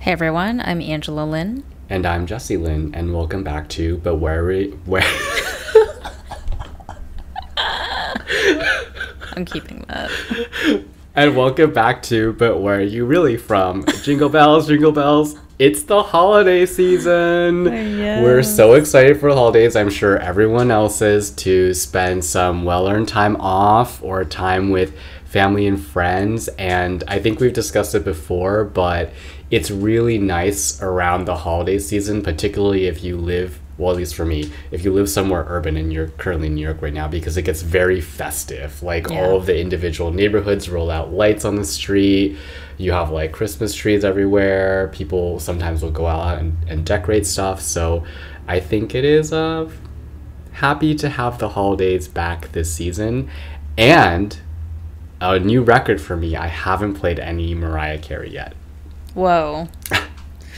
Hey everyone, I'm Angela Lynn. And I'm Jesse Lynn, and welcome back to But Where I'm keeping that. And welcome back to But Where Are You Really From? Jingle bells, jingle bells. It's the holiday season. Yes. We're so excited for the holidays. I'm sure everyone else is, to spend some well-earned time off or time with family and friends. And I think we've discussed it before, but it's really nice around the holiday season, particularly if you live, well, at least for me, if you live somewhere urban and you're currently in New York right now, because it gets very festive. Like all of the individual neighborhoods roll out lights on the street. You have like Christmas trees everywhere. People sometimes will go out and decorate stuff. So I think it is happy to have the holidays back this season. And a new record for me, I haven't played any Mariah Carey yet. Whoa.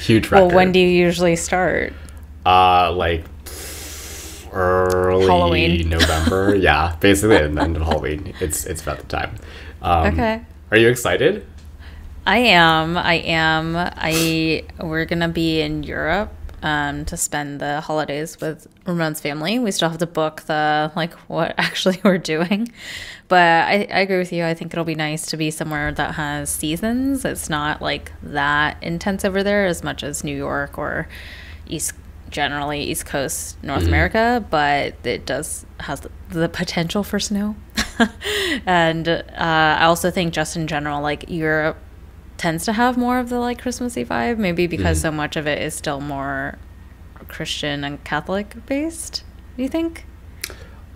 Huge record. Well, when do you usually start? Like early Halloween. November. Yeah, basically at the end of Halloween. It's about the time. Okay. Are you excited? I am. We're gonna be in Europe to spend the holidays with Ramon's family. We still have to book what actually we're doing. But I agree with you. I think it'll be nice to be somewhere that has seasons. It's not like that intense over there as much as New York or East Coast North America, but it has the potential for snow. And I also think just in general, like Europe tends to have more of the like Christmassy vibe, maybe because so much of it is still more Christian and Catholic based. Do you think?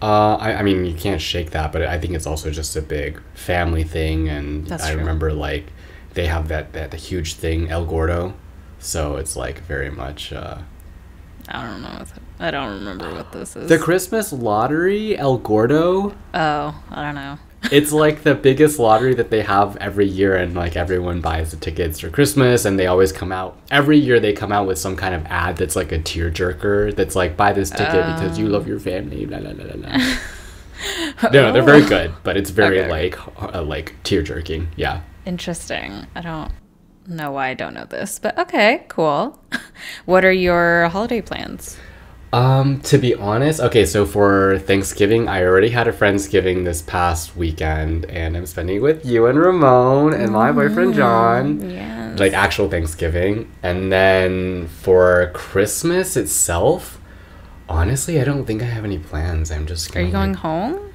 I mean, you can't shake that, but I think it's also just a big family thing. And That's I true. remember like they have that huge thing, El Gordo. So it's like very much... I don't know. I don't remember what this is. The Christmas lottery, El Gordo. Oh, I don't know. It's like the biggest lottery that they have every year, and like everyone buys the tickets for Christmas, and they always come out every year. They come out with some kind of ad that's like a tearjerker. That's like, buy this ticket because you love your family. Blah, blah, blah, blah, blah. No, they're very good, but it's very like tear jerking. Yeah. Interesting. I don't know why I don't know this, but okay, cool. What are your holiday plans? To be honest, okay, so for Thanksgiving, I already had a Friendsgiving this past weekend, and I'm spending it with you and Ramon and my boyfriend John. Yes. Like actual Thanksgiving. And then for Christmas itself, honestly, I don't think I have any plans. I'm just gonna... Are you going home?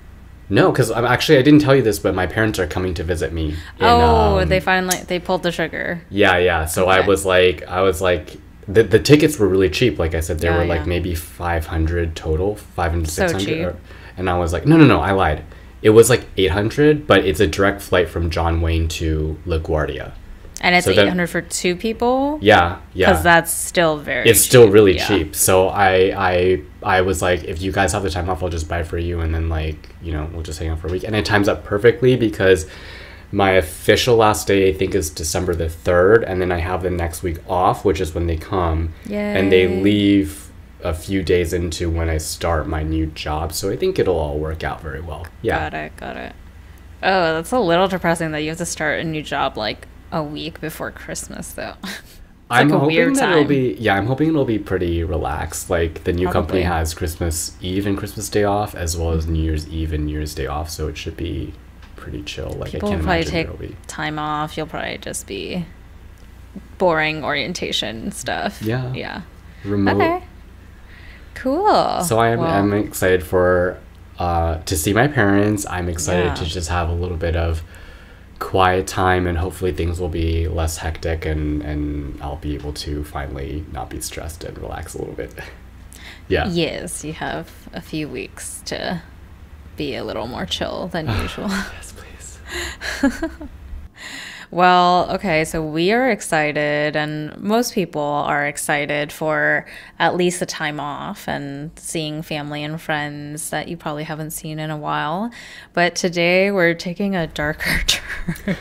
No, because I didn't tell you this, but my parents are coming to visit me. They pulled the trigger. Yeah. So Okay. I was like, the tickets were really cheap. Like I said, they were like yeah. maybe 500 total, 500, So 600. cheap. And I was like, no, I lied. It was like 800, but it's a direct flight from John Wayne to LaGuardia. And it's So then- 800 for two people? Yeah. Because that's still very It's still cheap. really Yeah. cheap. So I was like, if you guys have the time off, I'll just buy it for you, and then like, we'll just hang out for a week. And it times up perfectly because my official last day, I think, is December the 3rd, and then I have the next week off, which is when they come. And they Yay. leave a few days into when I start my new job. So I think it'll all work out very well. Yeah. Got it. Oh, that's a little depressing that you have to start a new job like a week before Christmas, though. I'm like a hoping weird that time. I'm hoping it'll be pretty relaxed. Like the new company Probably. has Christmas Eve and Christmas Day off, as well as New Year's Eve and New Year's Day off, so it should be pretty chill. Like People I will can't probably imagine take there'll be... time off. You'll probably just be boring orientation stuff. Yeah. remote. Okay. Cool. So I'm excited for to see my parents. I'm excited Yeah. to just have a little bit of quiet time, and hopefully things will be less hectic, and I'll be able to finally not be stressed and relax a little bit. Yeah. Yes, you have a few weeks to be a little more chill than usual. Yes, please. Well, okay, so we are excited, and most people are excited for at least the time off and seeing family and friends that you probably haven't seen in a while. But today we're taking a darker turn.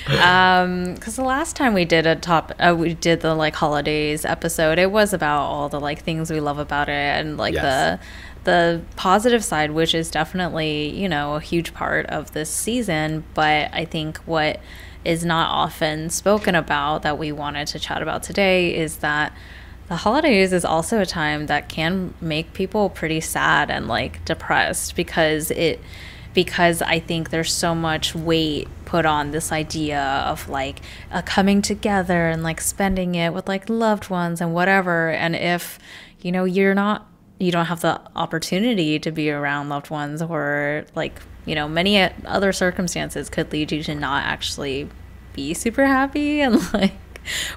Because the last time we did the like holidays episode, it was about all the like things we love about it, and like Yes. the positive side, which is definitely, a huge part of this season. But I think what is not often spoken about that we wanted to chat about today is that the holidays is also a time that can make people pretty sad and like depressed because I think there's so much weight put on this idea of like a coming together and like spending it with like loved ones and whatever. And if, you know, you don't have the opportunity to be around loved ones, or like, you know, many other circumstances could lead you to not actually be super happy and like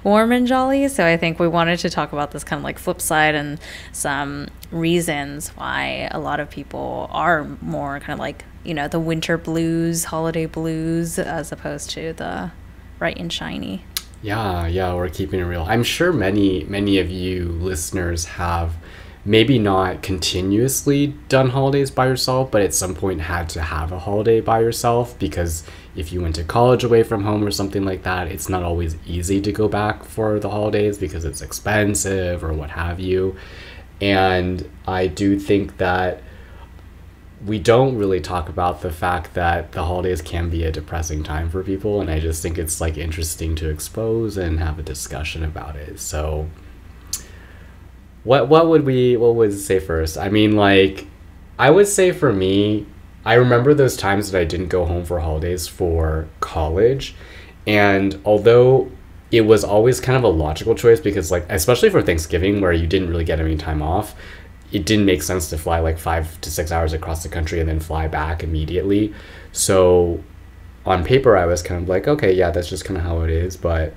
warm and jolly. So I think we wanted to talk about this kind of like flip side and some reasons why a lot of people are more kind of like, you know, the winter blues, holiday blues, as opposed to the bright and shiny. Yeah, we're keeping it real. I'm sure many of you listeners have maybe not continuously done holidays by yourself, but at some point had to have a holiday by yourself, because if you went to college away from home or something like that, it's not always easy to go back for the holidays because it's expensive or what have you. And I do think that we don't really talk about the fact that the holidays can be a depressing time for people, and I just think it's like interesting to expose and have a discussion about it. So what would say first? I mean, like, I would say for me, I remember those times that I didn't go home for holidays for college, and although it was always kind of a logical choice, because like, especially for Thanksgiving where you didn't really get any time off, it didn't make sense to fly like 5 to 6 hours across the country and then fly back immediately. So on paper I was kind of like, okay, yeah, that's just kind of how it is, but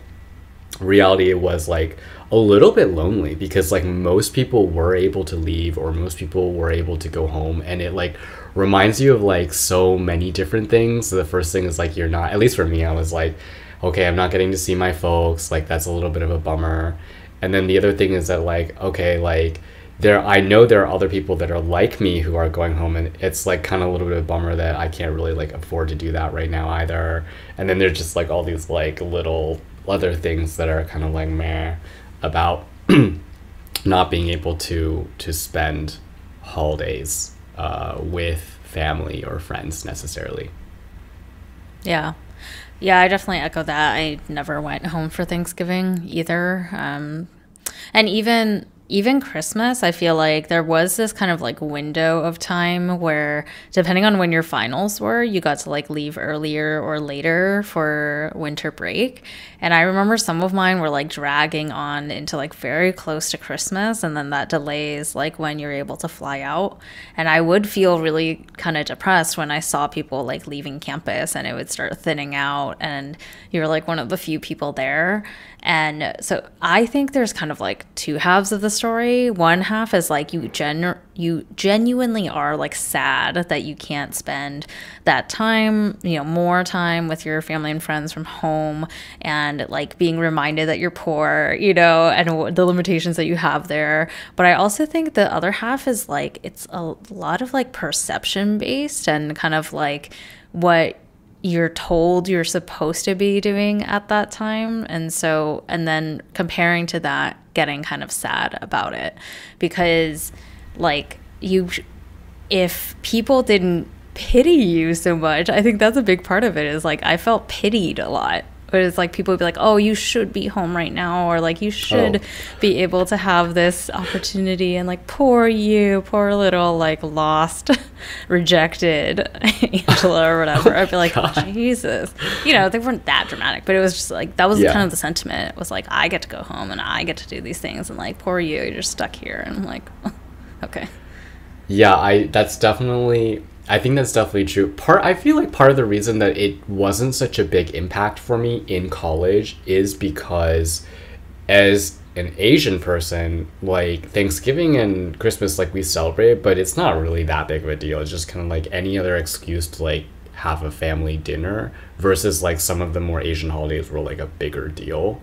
reality it was like a little bit lonely, because like most people were able to leave, or most people were able to go home, and it like reminds you of like so many different things. So the first thing is like, you're not, at least for me, I was like, okay, I'm not getting to see my folks, like that's a little bit of a bummer. And then the other thing is that like, okay, like I know there are other people that are like me who are going home, and it's like kind of a little bit of a bummer that I can't really like afford to do that right now either. And then there's just like all these like little other things that are kind of like meh about not being able to spend holidays with family or friends necessarily. Yeah, I definitely echo that. I never went home for Thanksgiving either, and even Christmas, I feel like there was this kind of like window of time where, depending on when your finals were, you got to like leave earlier or later for winter break. And I remember some of mine were like dragging on into like very close to Christmas, and then that delays like when you're able to fly out. And I would feel really kind of depressed when I saw people like leaving campus and it would start thinning out and you're like one of the few people there. And so I think there's kind of like two halves of the story. One half is like you genuinely are like sad that you can't spend that time, you know, more time with your family and friends from home, and like being reminded that you're poor, you know, and the limitations that you have there. But I also think the other half is like, it's a lot of like perception based and kind of like what you're told you're supposed to be doing at that time. And then comparing to that, getting kind of sad about it, because like if people didn't pity you so much, I think that's a big part of it, is like I felt pitied a lot. But it's like people would be like, oh, you should be home right now, or like you should be able to have this opportunity, and like poor you, poor little like lost, rejected Angela or whatever. I'd be like, Jesus, you know, they weren't that dramatic, but it was just like that was kind of the sentiment. It was like, I get to go home and I get to do these things, and like poor you, you're just stuck here. And I'm like, okay. Yeah, I think that's definitely true. I feel like part of the reason that it wasn't such a big impact for me in college is because as an Asian person, like Thanksgiving and Christmas, like we celebrate, but it's not really that big of a deal. It's just kind of like any other excuse to like have a family dinner, versus like some of the more Asian holidays were like a bigger deal.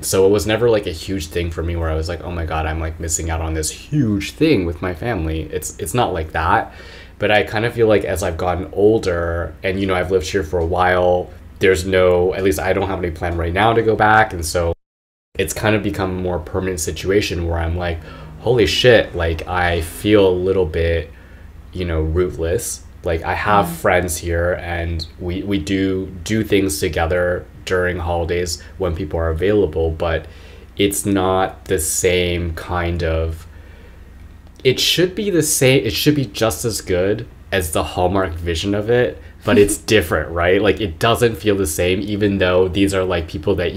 So it was never like a huge thing for me where I was like, oh my God, I'm like missing out on this huge thing with my family. It's not like that. But I kind of feel like as I've gotten older and, you know, I've lived here for a while, at least I don't have any plan right now to go back. And so it's kind of become a more permanent situation where I'm like, holy shit, like I feel a little bit, you know, rootless. Like I have friends here, and we do things together during holidays when people are available, but it's not the same kind of, it should be the same, it should be just as good as the Hallmark vision of it, but it's different, right? Like it doesn't feel the same, even though these are like people that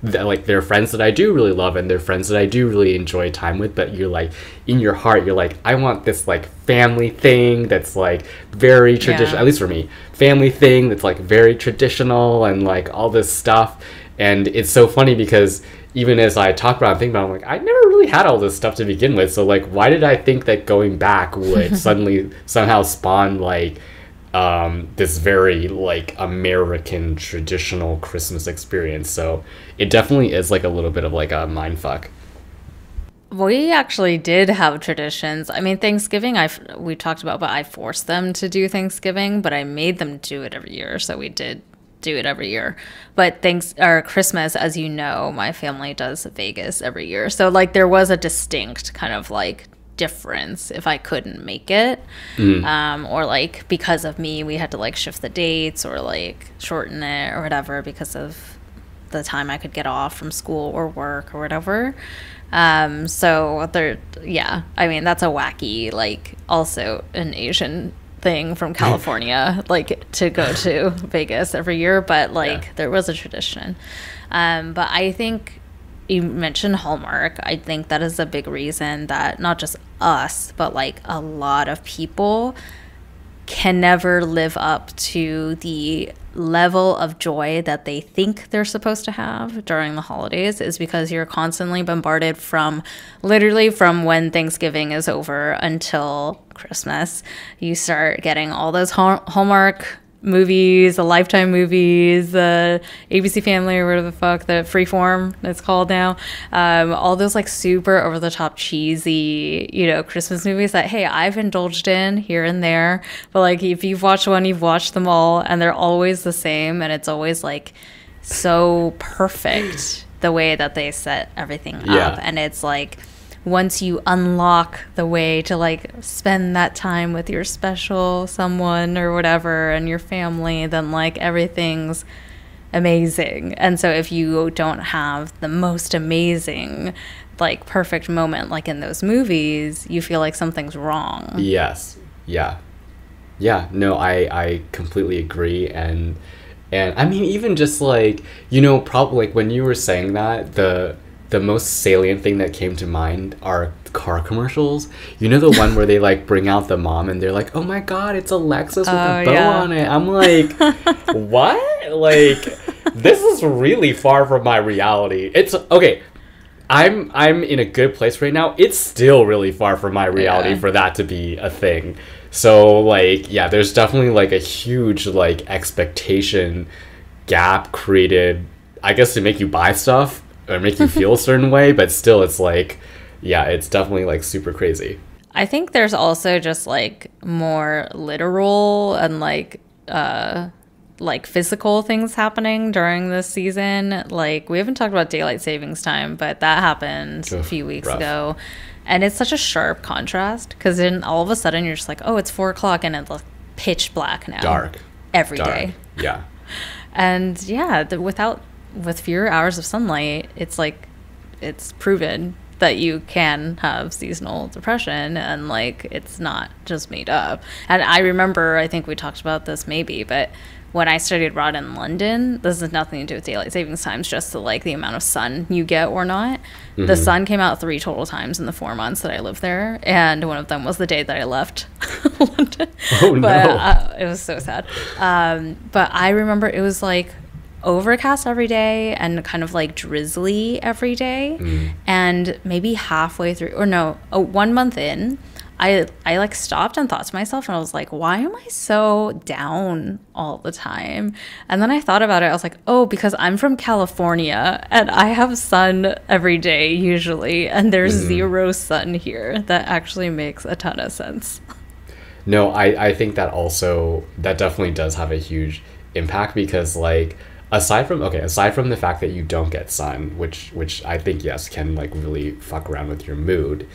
like they're friends that I do really love, and they're friends that I do really enjoy time with, but you're like, in your heart, you're like, I want this like family thing that's like very traditional, at least for me, family thing that's like very traditional and like all this stuff. And it's so funny because even as I talk about it, I'm thinking about it, I'm like, I never really had all this stuff to begin with. So like, why did I think that going back would suddenly somehow spawn like this very like American traditional Christmas experience? So it definitely is like a little bit of like a mind fuck. We actually did have traditions. I mean, Thanksgiving, we talked about, but I forced them to do Thanksgiving, but I made them do it every year. So we did do it every year. But Christmas, as you know, my family does Vegas every year. So like there was a distinct kind of like difference if I couldn't make it. Or like because of me, we had to like shift the dates or like shorten it or whatever because of the time I could get off from school or work or whatever. So there, yeah, I mean, that's a wacky, like also an Asian thing from California, like to go to Vegas every year, but like there was a tradition. But I think you mentioned Hallmark. I think that is a big reason that not just us, but like a lot of people can never live up to the level of joy that they think they're supposed to have during the holidays, is because you're constantly bombarded from literally from when Thanksgiving is over until Christmas. You start getting all those Hallmark movies, the Lifetime movies, the ABC Family, or whatever the fuck, the Freeform it's called now, all those like super over the top cheesy, you know, Christmas movies that, hey, I've indulged in here and there, but like if you've watched one, you've watched them all, and they're always the same, and it's always like so perfect the way that they set everything up. And it's like once you unlock the way to like spend that time with your special someone or whatever and your family, then like everything's amazing. And so if you don't have the most amazing like perfect moment like in those movies, you feel like something's wrong. Yes. No, I completely agree. And I mean, even just like, you know, probably like when you were saying that, the most salient thing that came to mind are car commercials. You know, the one where they like bring out the mom and they're like, oh my god, it's a Lexus with a bow on it. I'm like, what? Like, this is really far from my reality. It's okay, I'm in a good place right now. It's still really far from my reality for that to be a thing. So like, yeah, there's definitely like a huge like expectation gap created, I guess, to make you buy stuff or make you feel a certain way, but still it's like, yeah, it's definitely like super crazy. I think there's also just like more literal and like physical things happening during this season. Like we haven't talked about daylight savings time, but that happened a few weeks ago, and it's such a sharp contrast because then all of a sudden you're just like, oh, it's 4 o'clock and it's like pitch black now, dark every day. Yeah. And yeah, with fewer hours of sunlight, it's like it's proven that you can have seasonal depression, and like it's not just made up. And I remember, I think we talked about this maybe, but when I studied abroad in London, this has nothing to do with daylight savings times, just like the amount of sun you get or not. The sun came out 3 total times in the 4 months that I lived there, and one of them was the day that I left London. Oh no. It was so sad. But I remember it was like overcast every day and kind of like drizzly every day. And maybe halfway through, or no, 1 month in, I like stopped and thought to myself, and I was like, why am I so down all the time? And then I thought about it. I was like, oh, because I'm from California and I have sun every day usually, and there's zero sun here. That actually makes a ton of sense. No, I think that also, that definitely does have a huge impact, because like aside from the fact that you don't get sun, which I think, yes, can like really fuck around with your mood,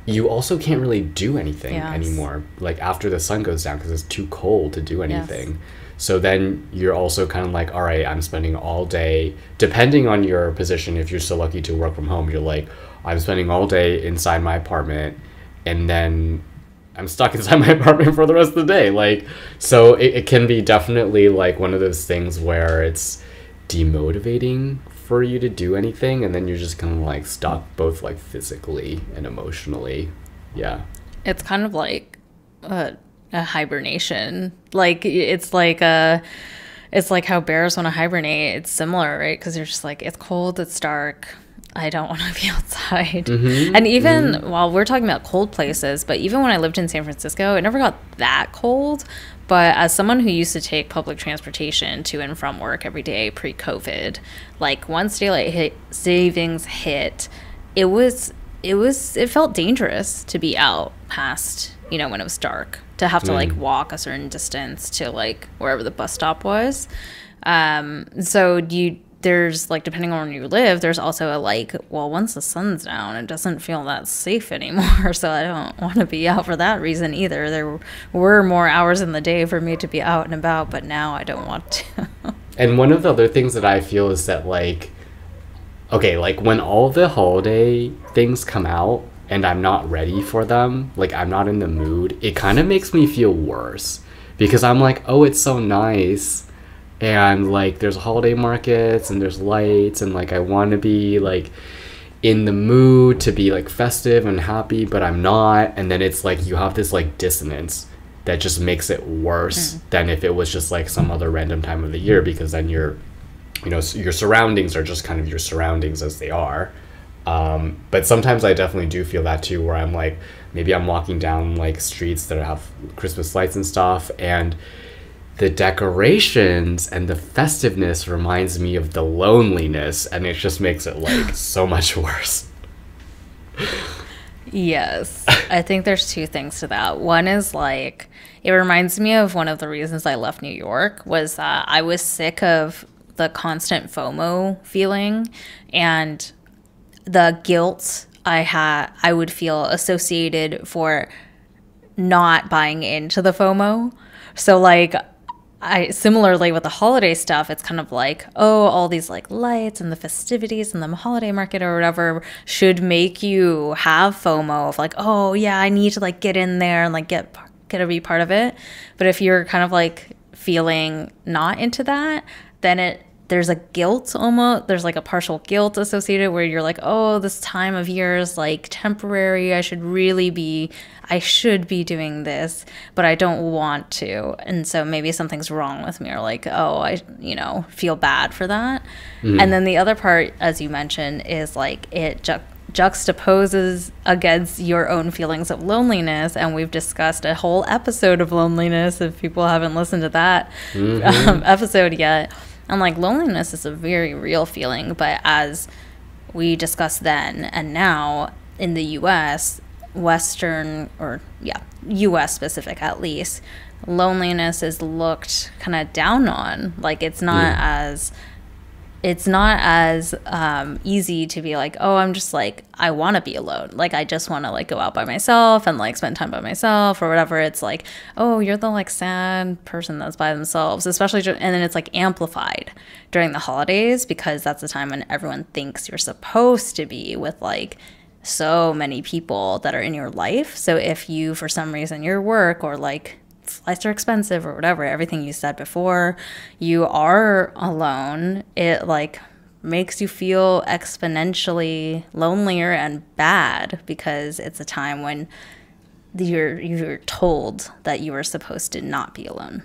you also can't really do anything anymore, like after the sun goes down, because it's too cold to do anything. Yes. So then you're also kind of like, all right, I'm spending all day, depending on your position, if you're so lucky to work from home, you're like, I'm spending all day inside my apartment, and then I'm stuck inside my apartment for the rest of the day. Like, so it can be definitely like one of those things where it's demotivating for you to do anything, and then you're just kind of like stuck both like physically and emotionally. Yeah. It's kind of like a hibernation. Like it's like how bears want to hibernate. It's similar, right? Because you're just like, it's cold, it's dark, I don't want to be outside. And even while we're talking about cold places, but even when I lived in San Francisco, it never got that cold. But as someone who used to take public transportation to and from work every day pre-COVID, like once daylight savings hit, it felt dangerous to be out past, when it was dark, to have to like walk a certain distance to like wherever the bus stop was. So there's like, depending on where you live, there's also a like, well, once the sun's down, it doesn't feel that safe anymore. So I don't want to be out for that reason either. There were more hours in the day for me to be out and about, but now I don't want to. And one of the other things that I feel is that like, okay, like when all the holiday things come out and I'm not ready for them, like I'm not in the mood, it kind of makes me feel worse, because I'm like, oh, it's so nice. And like there's holiday markets and there's lights, and like I want to be like in the mood to be like festive and happy, but I'm not. And then it's like you have this like dissonance that just makes it worse than if it was just like some other random time of the year, because then your surroundings are just kind of your surroundings as they are. But sometimes I definitely do feel that too, where I'm like, maybe I'm walking down like streets that have Christmas lights and stuff, and the decorations and the festiveness reminds me of the loneliness, and it just makes it like so much worse. Yes. I think there's two things to that. One is like, it reminds me of one of the reasons I left New York was that I was sick of the constant FOMO feeling and the guilt I would feel associated for not buying into the FOMO. So like, similarly with the holiday stuff, it's kind of like, oh, all these like lights and the festivities and the holiday market or whatever should make you have FOMO of like, oh yeah, I need to like get in there and like get to be part of it. But if you're kind of like feeling not into that, then there's a guilt almost. There's like a partial guilt associated where you're like, oh, this time of year is like temporary. I should be doing this, but I don't want to. And so maybe something's wrong with me, or like, oh, I feel bad for that. And then the other part, as you mentioned, is like it juxtaposes against your own feelings of loneliness. And we've discussed a whole episode of loneliness if people haven't listened to that episode yet. And like loneliness is a very real feeling, but as we discussed then and now in the U.S., U.S. specific at least, loneliness is looked kind of down on. Like it's not as easy to be like, oh, I'm just like, I want to be alone. Like, I just want to like go out by myself and like spend time by myself or whatever. It's like, oh, you're the like sad person that's by themselves, especially. And then it's like amplified during the holidays, because that's the time when everyone thinks you're supposed to be with like so many people that are in your life. So if you, for some reason, your work or like flights are expensive or whatever, everything you said before, you are alone, it like makes you feel exponentially lonelier and bad, because it's a time when you're told that you are supposed to not be alone.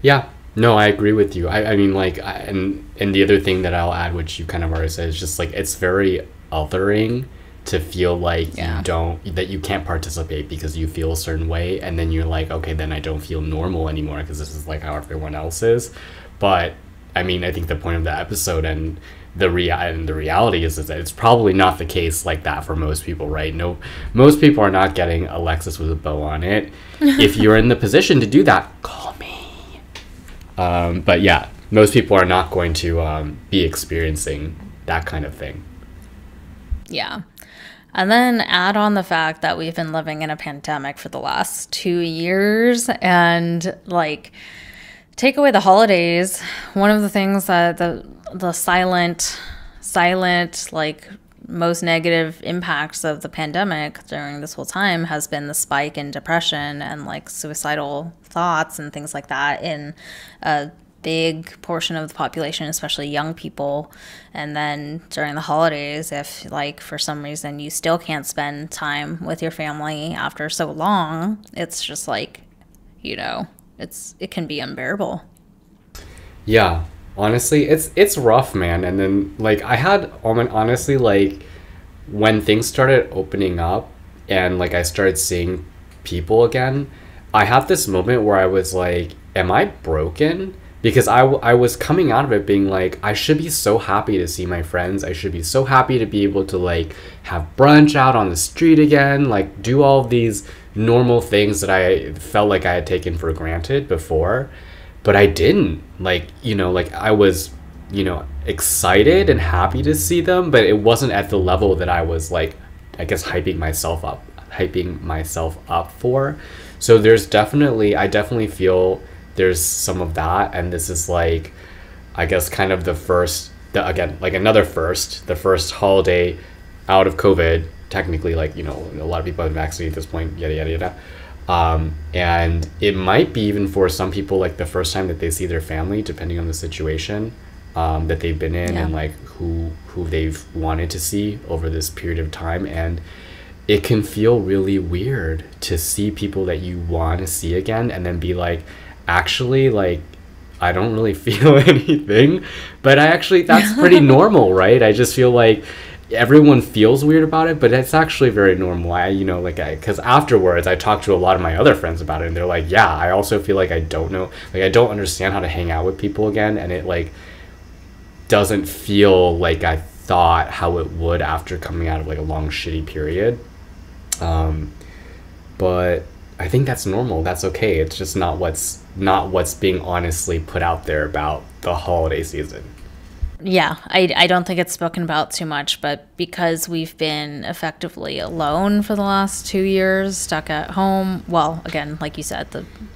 Yeah, no, I agree with you. I mean, like, and the other thing that I'll add, which you kind of already said, is just like it's very othering to feel like that you can't participate because you feel a certain way, and then you're like, okay, then I don't feel normal anymore because this is like how everyone else is. But I mean, I think the point of the episode and the reality is that it's probably not the case like that for most people, right? No, most people are not getting Alexis with a bow on it. If you're in the position to do that, call me. But yeah, most people are not going to be experiencing that kind of thing. Yeah. And then add on the fact that we've been living in a pandemic for the last 2 years, and like, take away the holidays. One of the things that the silent, like, most negative impacts of the pandemic during this whole time has been the spike in depression and like suicidal thoughts and things like that in a big portion of the population, especially young people. And then during the holidays, if like for some reason you still can't spend time with your family after so long, it's just like, you know, it can be unbearable. Yeah, honestly, it's rough, man. And then like I had honestly, like when things started opening up and like I started seeing people again, I had this moment where I was like, am I broken? Because I was coming out of it being like, I should be so happy to see my friends. I should be so happy to be able to like have brunch out on the street again, like do all of these normal things that I felt like I had taken for granted before. But I didn't. Like, you know, like I was, you know, excited and happy to see them, but it wasn't at the level that I was like, I guess, hyping myself up for. So I definitely feel there's some of that, and this is like, I guess, kind of the first holiday out of COVID, technically, like, you know, a lot of people have been vaccinated at this point, yada yada yada. And it might be even for some people like the first time that they see their family, depending on the situation that they've been in, and like who they've wanted to see over this period of time. And it can feel really weird to see people that you want to see again and then be like, actually, like, I don't really feel anything, but that's pretty normal, right? I just feel like everyone feels weird about it, but it's actually very normal. Because afterwards I talked to a lot of my other friends about it, and they're like, yeah, I also feel like I don't understand how to hang out with people again, and it like doesn't feel like I thought how it would after coming out of like a long shitty period. But I think that's normal. That's okay. It's just not what's being honestly put out there about the holiday season. Yeah, I don't think it's spoken about too much, but because we've been effectively alone for the last 2 years, stuck at home, well, again, like you said,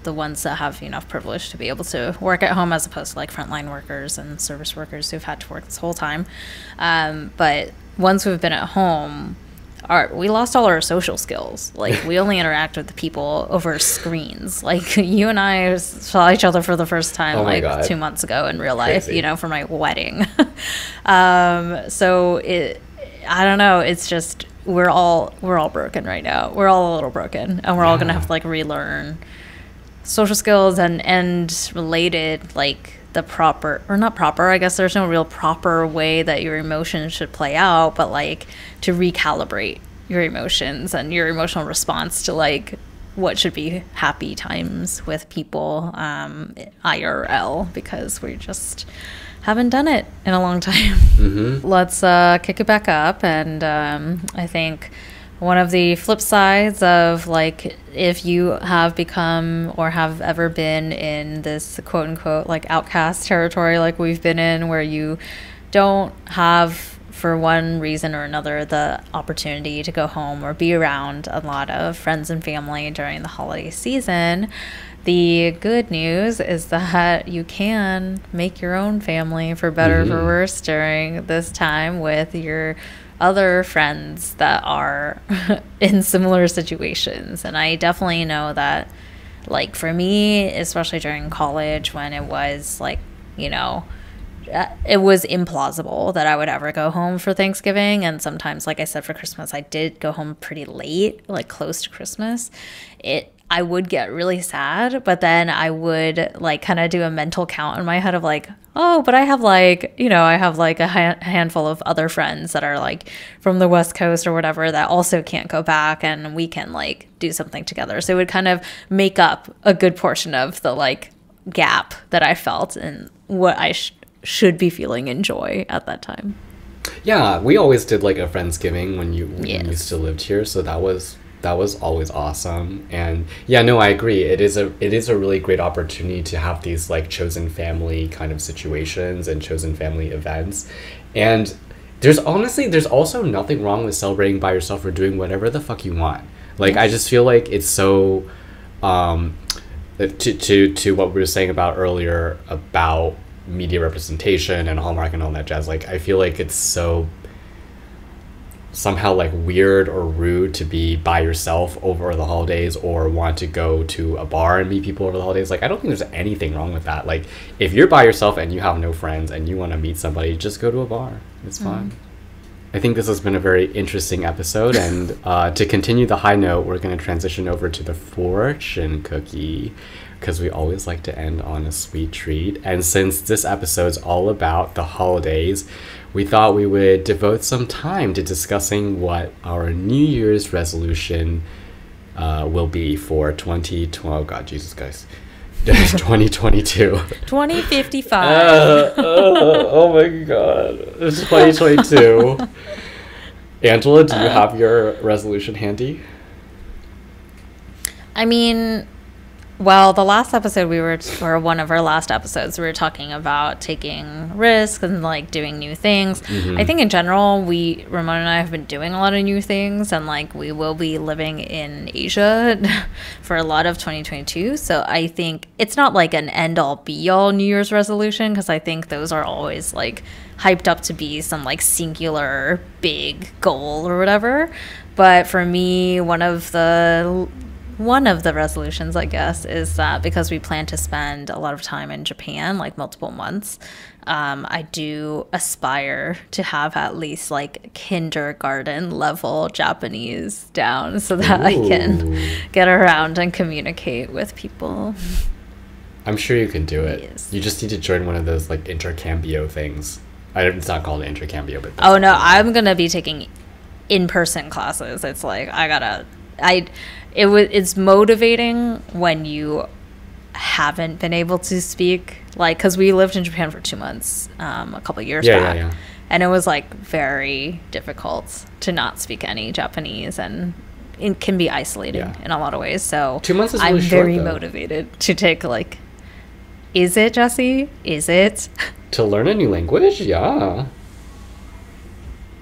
the ones that have enough privilege to be able to work at home as opposed to like frontline workers and service workers who've had to work this whole time. But once we've been at home, we lost all our social skills. Like, we only interact with the people over screens. Like, you and I saw each other for the first time God. 2 months ago in real life, Crazy. For my wedding. So I don't know. It's just, we're all broken right now. We're all a little broken, and we're all going to have to like relearn social skills and related, like, the proper, or not proper, I guess there's no real proper way that your emotions should play out, but like to recalibrate your emotions and your emotional response to like what should be happy times with people IRL, because we just haven't done it in a long time. Mm-hmm. Let's kick it back up, and I think one of the flip sides of like, if you have become or have ever been in this quote unquote like outcast territory like we've been in, where you don't have, for one reason or another, the opportunity to go home or be around a lot of friends and family during the holiday season, the good news is that you can make your own family, for better or for worse, during this time with your other friends that are in similar situations. And I definitely know that, like, for me, especially during college, when it was like, you know, it was implausible that I would ever go home for Thanksgiving. And sometimes, like I said, for Christmas, I did go home pretty late, like close to Christmas. I would get really sad, but then I would like kind of do a mental count in my head of like, oh, but I have like, you know, I have like a handful of other friends that are like from the West Coast or whatever that also can't go back, and we can like do something together. So it would kind of make up a good portion of the like gap that I felt and what I should be feeling in joy at that time. Yeah, we always did like a Friendsgiving when you still lived here, so that was That was always awesome. And yeah, no, I agree. It is a really great opportunity to have these like chosen family kind of situations and chosen family events. And there's also nothing wrong with celebrating by yourself or doing whatever the fuck you want. Like I just feel like it's so to what we were saying about earlier about media representation and Hallmark and all that jazz. Like I feel like it's so somehow like weird or rude to be by yourself over the holidays or want to go to a bar and meet people over the holidays. Like I don't think there's anything wrong with that. Like if you're by yourself and you have no friends and you want to meet somebody, just go to a bar. It's fine. I think this has been a very interesting episode, and to continue the high note, we're going to transition over to the fortune cookie, because we always like to end on a sweet treat. And since this episode's all about the holidays, we thought we would devote some time to discussing what our New Year's resolution will be for 2020. Oh God, Jesus, guys. 2022. 2055. Oh my God. It's 2022. Angela, do you have your resolution handy? I mean, well, the last episode or one of our last episodes, we were talking about taking risks and like doing new things. I think in general, Ramon and I have been doing a lot of new things, and like we will be living in Asia for a lot of 2022. So I think it's not like an end all be all New Year's resolution, because I think those are always like hyped up to be some like singular big goal or whatever. But for me, one of the resolutions, I guess, is that because we plan to spend a lot of time in Japan, like multiple months, I do aspire to have at least like kindergarten level Japanese down so that I can get around and communicate with people. I'm sure you can do it. Yes. You just need to join one of those like intercambio things. It's not called intercambio, but oh no, I'm gonna be taking in-person classes. It's like it's motivating when you haven't been able to speak, like, because we lived in Japan for 2 months a couple of years back. And it was like very difficult to not speak any Japanese, and it can be isolating in a lot of ways. So 2 months is really I'm short, very though. motivated to take like, is it, Jesse? Is it? To learn a new language? Yeah.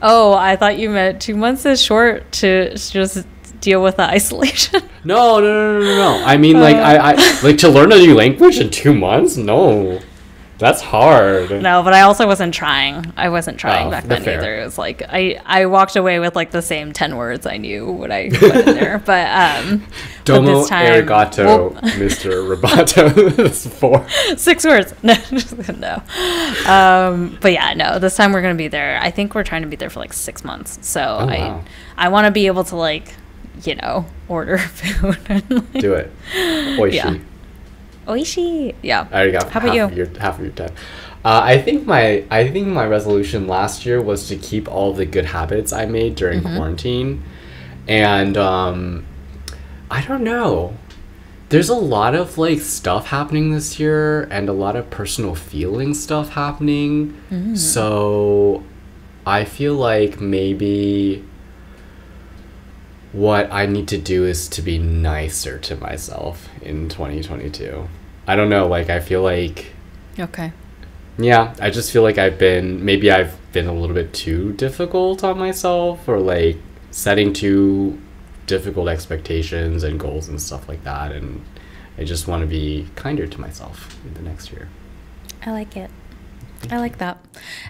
Oh, I thought you meant 2 months is short to just deal with the isolation. No. I mean, like, I like to learn a new language in 2 months? No. That's hard. No, but I also wasn't trying. I wasn't trying back then fair. either. It was like I walked away with like the same 10 words I knew what I put in there. But Domo this time, arigato, Mr. Roboto. That's 4. 6 words. No. But yeah, no. This time we're gonna be there. I think we're trying to be there for like 6 months. So wow. I want to be able to like, order food. And, like, do it. Oishi. Yeah. Oishi. Yeah. I already got How about half of your time. I think my resolution last year was to keep all the good habits I made during quarantine, and I don't know. There's a lot of like stuff happening this year, and a lot of personal feeling stuff happening. So I feel like maybe what I need to do is to be nicer to myself in 2022. I don't know, like I feel like Okay. yeah, I just feel like I've been a little bit too difficult on myself, or like setting too difficult expectations and goals and stuff like that, and I just want to be kinder to myself in the next year. I like it. I like that.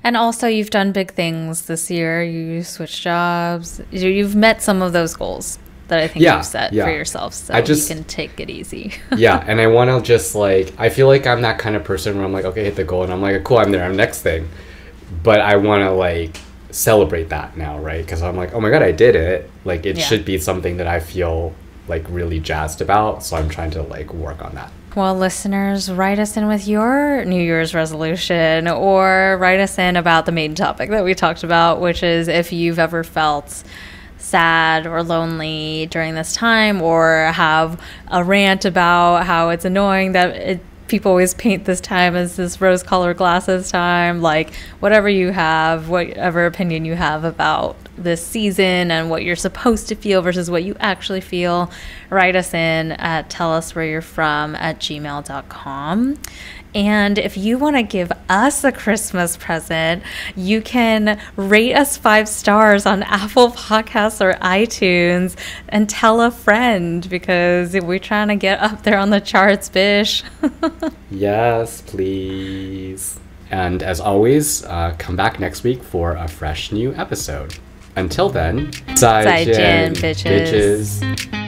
And also, you've done big things this year. You switched jobs. You've met some of those goals that I think you've set for yourself. So you can take it easy. Yeah, and I want to just like, I feel like I'm that kind of person where I'm like, okay, hit the goal, and I'm like, cool, I'm there, I'm next thing. But I want to like celebrate that now, right? Because I'm like, oh my God, I did it. Like, it should be something that I feel like really jazzed about. So I'm trying to like work on that. Well, listeners, write us in with your New Year's resolution, or write us in about the main topic that we talked about, which is if you've ever felt sad or lonely during this time, or have a rant about how it's annoying that people always paint this time as this rose-colored glasses time. Like, whatever you have, whatever opinion you have about this season and what you're supposed to feel versus what you actually feel, write us in at telluswhereyou'refrom@gmail.com. And if you want to give us a Christmas present, you can rate us 5 stars on Apple Podcasts or iTunes and tell a friend, because we're trying to get up there on the charts, bish. Yes, please. And as always, come back next week for a fresh new episode. Until then, 再见, bitches.